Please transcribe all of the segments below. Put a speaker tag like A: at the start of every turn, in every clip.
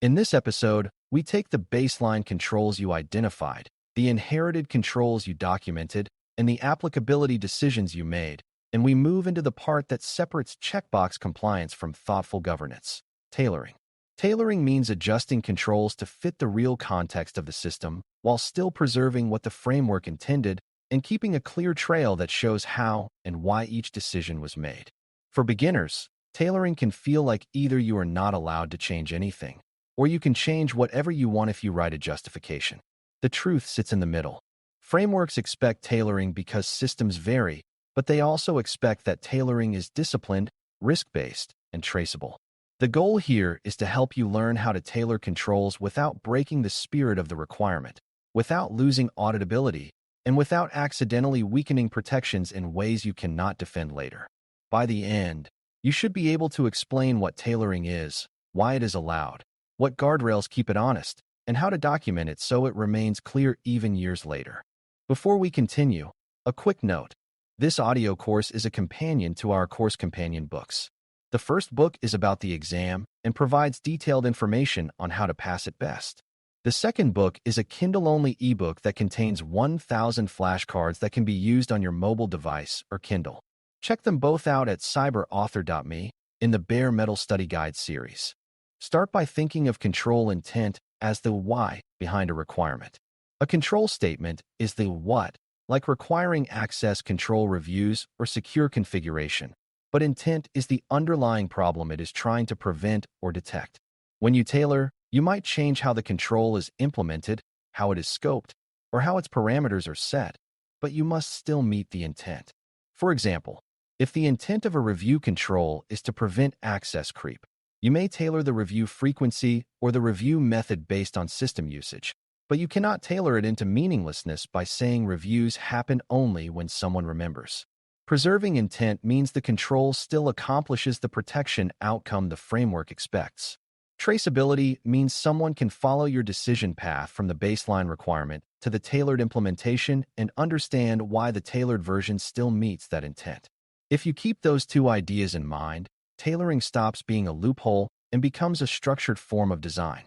A: In this episode, we take the baseline controls you identified, the inherited controls you documented, and the applicability decisions you made, and we move into the part that separates checkbox compliance from thoughtful governance: tailoring. Tailoring means adjusting controls to fit the real context of the system while still preserving what the framework intended and keeping a clear trail that shows how and why each decision was made. For beginners, tailoring can feel like either you are not allowed to change anything, or you can change whatever you want if you write a justification. The truth sits in the middle. Frameworks expect tailoring because systems vary, but they also expect that tailoring is disciplined, risk-based, and traceable. The goal here is to help you learn how to tailor controls without breaking the spirit of the requirement, without losing auditability, and without accidentally weakening protections in ways you cannot defend later. By the end, you should be able to explain what tailoring is, why it is allowed, what guardrails keep it honest, and how to document it so it remains clear even years later. Before we continue, a quick note. This audio course is a companion to our course companion books. The first book is about the exam and provides detailed information on how to pass it best. The second book is a Kindle-only ebook that contains 1,000 flashcards that can be used on your mobile device or Kindle. Check them both out at CGRC.Me in the Bare Metal Study Guide series. Start by thinking of control intent as the why behind a requirement. A control statement is the what, like requiring access control reviews or secure configuration, but intent is the underlying problem it is trying to prevent or detect. When you tailor, you might change how the control is implemented, how it is scoped, or how its parameters are set, but you must still meet the intent. For example, if the intent of a review control is to prevent access creep, you may tailor the review frequency or the review method based on system usage, but you cannot tailor it into meaninglessness by saying reviews happen only when someone remembers. Preserving intent means the control still accomplishes the protection outcome the framework expects. Traceability means someone can follow your decision path from the baseline requirement to the tailored implementation and understand why the tailored version still meets that intent. If you keep those two ideas in mind, tailoring stops being a loophole and becomes a structured form of design.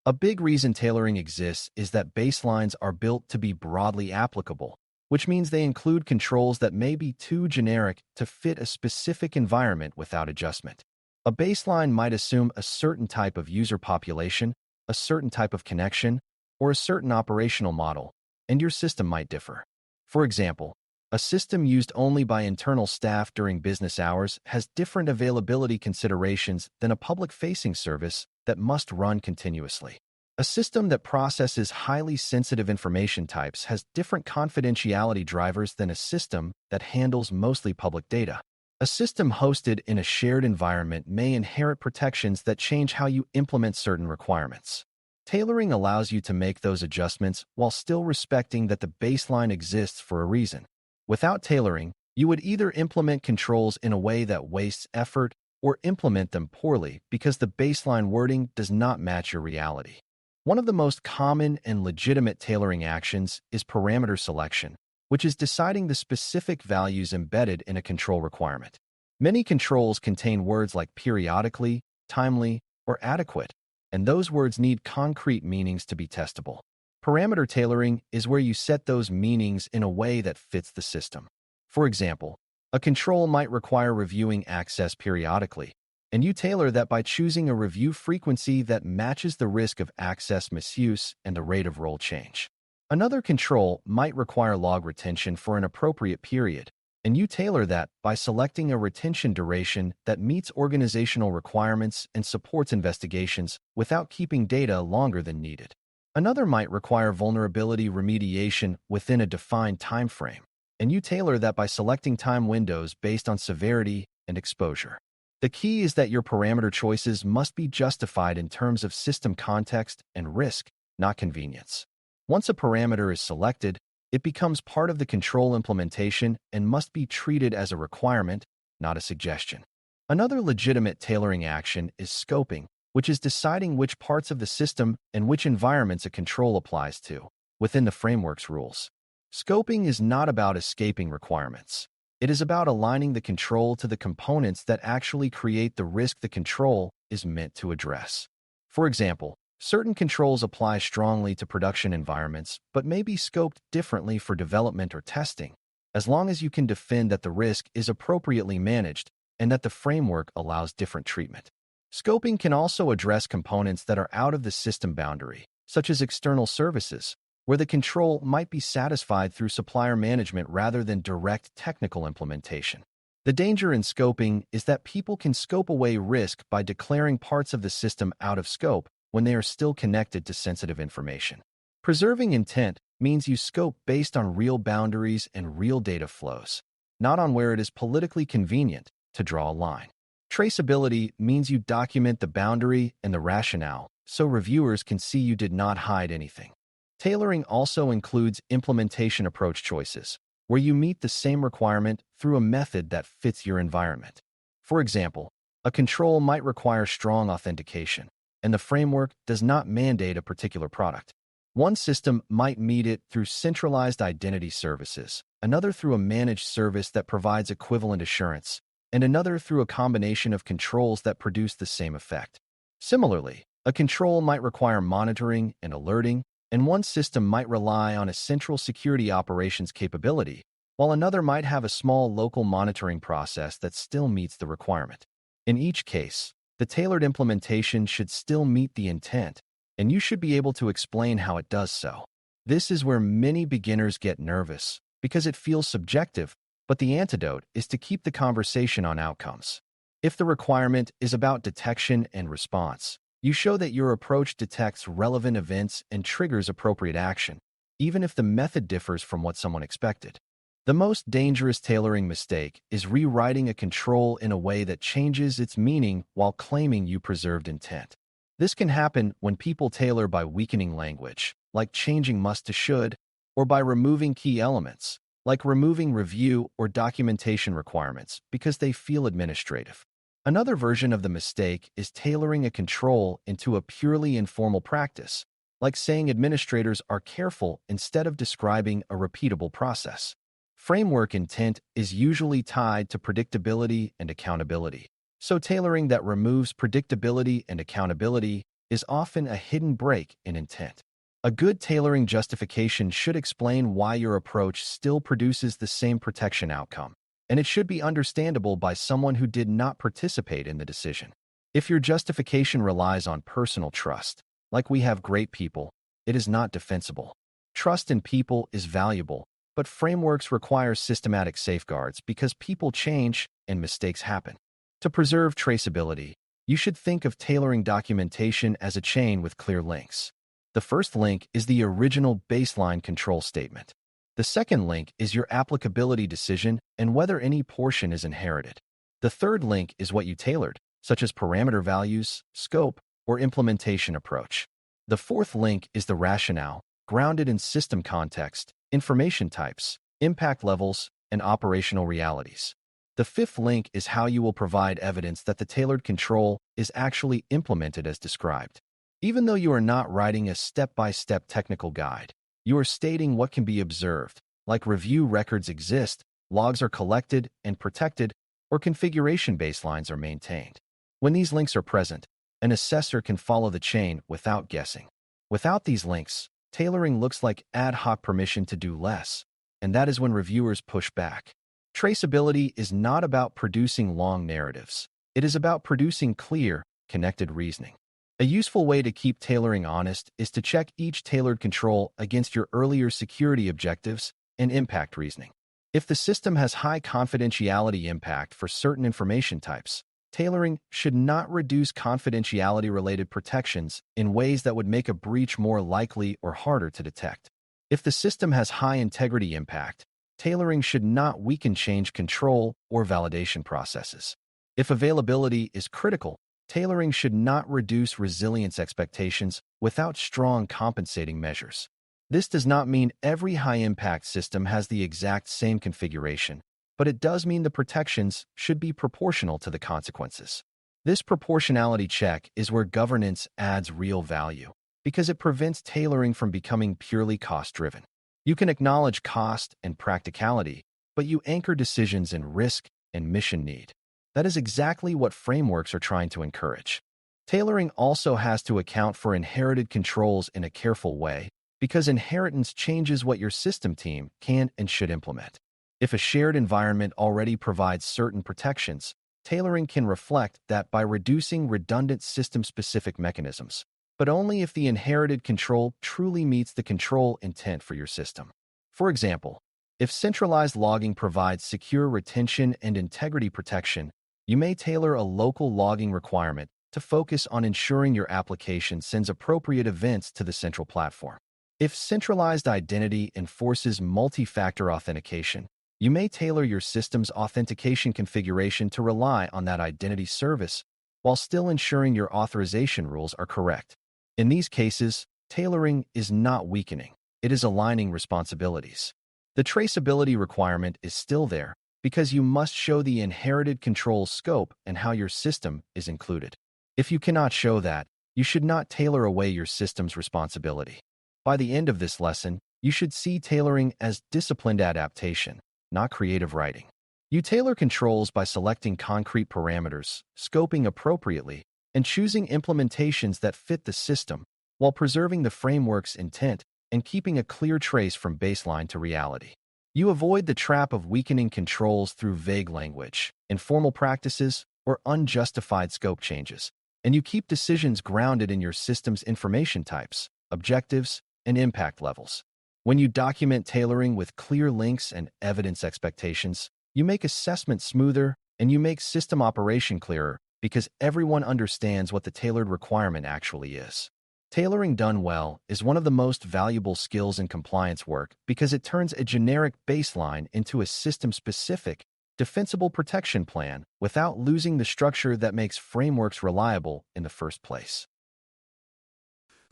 A: A big reason tailoring exists is that baselines are built to be broadly applicable, which means they include controls that may be too generic to fit a specific environment without adjustment. A baseline might assume a certain type of user population, a certain type of connection, or a certain operational model, and your system might differ. For example, a system used only by internal staff during business hours has different availability considerations than a public-facing service that must run continuously. A system that processes highly sensitive information types has different confidentiality drivers than a system that handles mostly public data. A system hosted in a shared environment may inherit protections that change how you implement certain requirements. Tailoring allows you to make those adjustments while still respecting that the baseline exists for a reason. Without tailoring, you would either implement controls in a way that wastes effort or implement them poorly because the baseline wording does not match your reality. One of the most common and legitimate tailoring actions is parameter selection, which is deciding the specific values embedded in a control requirement. Many controls contain words like periodically, timely, or adequate, and those words need concrete meanings to be testable. Parameter tailoring is where you set those meanings in a way that fits the system. For example, a control might require reviewing access periodically, and you tailor that by choosing a review frequency that matches the risk of access misuse and the rate of role change. Another control might require log retention for an appropriate period, and you tailor that by selecting a retention duration that meets organizational requirements and supports investigations without keeping data longer than needed. Another might require vulnerability remediation within a defined time frame, and you tailor that by selecting time windows based on severity and exposure. The key is that your parameter choices must be justified in terms of system context and risk, not convenience. Once a parameter is selected, it becomes part of the control implementation and must be treated as a requirement, not a suggestion. Another legitimate tailoring action is scoping, which is deciding which parts of the system and which environments a control applies to, within the framework's rules. Scoping is not about escaping requirements. It is about aligning the control to the components that actually create the risk the control is meant to address. For example, Certain controls apply strongly to production environments, but may be scoped differently for development or testing, as long as you can defend that the risk is appropriately managed and that the framework allows different treatment. Scoping can also address components that are out of the system boundary, such as external services, where the control might be satisfied through supplier management rather than direct technical implementation. The danger in scoping is that people can scope away risk by declaring parts of the system out of scope when they are still connected to sensitive information. Preserving intent means you scope based on real boundaries and real data flows, not on where it is politically convenient to draw a line. Traceability means you document the boundary and the rationale so reviewers can see you did not hide anything. Tailoring also includes implementation approach choices, where you meet the same requirement through a method that fits your environment. For example, a control might require strong authentication, and the framework does not mandate a particular product. One system might meet it through centralized identity services, another through a managed service that provides equivalent assurance, and another through a combination of controls that produce the same effect. Similarly, a control might require monitoring and alerting, and one system might rely on a central security operations capability, while another might have a small local monitoring process that still meets the requirement. In each case, the tailored implementation should still meet the intent, and you should be able to explain how it does so. This is where many beginners get nervous, because it feels subjective, but the antidote is to keep the conversation on outcomes. If the requirement is about detection and response, you show that your approach detects relevant events and triggers appropriate action, even if the method differs from what someone expected. The most dangerous tailoring mistake is rewriting a control in a way that changes its meaning while claiming you preserved intent. This can happen when people tailor by weakening language, like changing must to should, or by removing key elements, like removing review or documentation requirements because they feel administrative. Another version of the mistake is tailoring a control into a purely informal practice, like saying administrators are careful instead of describing a repeatable process. Framework intent is usually tied to predictability and accountability, so tailoring that removes predictability and accountability is often a hidden break in intent. A good tailoring justification should explain why your approach still produces the same protection outcome, and it should be understandable by someone who did not participate in the decision. If your justification relies on personal trust, like we have great people, it is not defensible. Trust in people is valuable, but frameworks require systematic safeguards because people change and mistakes happen. To preserve traceability, you should think of tailoring documentation as a chain with clear links. The first link is the original baseline control statement. The second link is your applicability decision and whether any portion is inherited. The third link is what you tailored, such as parameter values, scope, or implementation approach. The fourth link is the rationale, grounded in system context, information types, impact levels, and operational realities. The fifth link is how you will provide evidence that the tailored control is actually implemented as described. Even though you are not writing a step-by-step technical guide, you are stating what can be observed, like review records exist, logs are collected and protected, or configuration baselines are maintained. When these links are present, an assessor can follow the chain without guessing. Without these links, tailoring looks like ad hoc permission to do less, and that is when reviewers push back. Traceability is not about producing long narratives. It is about producing clear, connected reasoning. A useful way to keep tailoring honest is to check each tailored control against your earlier security objectives and impact reasoning. If the system has high confidentiality impact for certain information types, tailoring should not reduce confidentiality-related protections in ways that would make a breach more likely or harder to detect. If the system has high integrity impact, tailoring should not weaken change control or validation processes. If availability is critical, tailoring should not reduce resilience expectations without strong compensating measures. This does not mean every high-impact system has the exact same configuration, but it does mean the protections should be proportional to the consequences. This proportionality check is where governance adds real value, because it prevents tailoring from becoming purely cost-driven. You can acknowledge cost and practicality, but you anchor decisions in risk and mission need. That is exactly what frameworks are trying to encourage. Tailoring also has to account for inherited controls in a careful way, because inheritance changes what your system team can and should implement. If a shared environment already provides certain protections, tailoring can reflect that by reducing redundant system-specific mechanisms, but only if the inherited control truly meets the control intent for your system. For example, if centralized logging provides secure retention and integrity protection, you may tailor a local logging requirement to focus on ensuring your application sends appropriate events to the central platform. If centralized identity enforces multi-factor authentication, you may tailor your system's authentication configuration to rely on that identity service while still ensuring your authorization rules are correct. In these cases, tailoring is not weakening, it is aligning responsibilities. The traceability requirement is still there because you must show the inherited control scope and how your system is included. If you cannot show that, you should not tailor away your system's responsibility. By the end of this lesson, you should see tailoring as disciplined adaptation, not creative writing. You tailor controls by selecting concrete parameters, scoping appropriately, and choosing implementations that fit the system, while preserving the framework's intent and keeping a clear trace from baseline to reality. You avoid the trap of weakening controls through vague language, informal practices, or unjustified scope changes, and you keep decisions grounded in your system's information types, objectives, and impact levels. When you document tailoring with clear links and evidence expectations, you make assessment smoother and you make system operation clearer because everyone understands what the tailored requirement actually is. Tailoring done well is one of the most valuable skills in compliance work because it turns a generic baseline into a system-specific, defensible protection plan without losing the structure that makes frameworks reliable in the first place.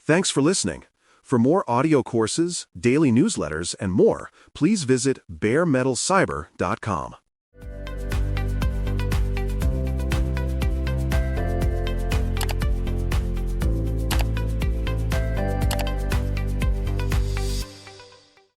B: Thanks for listening. For more audio courses, daily newsletters, and more, please visit BareMetalCyber.com.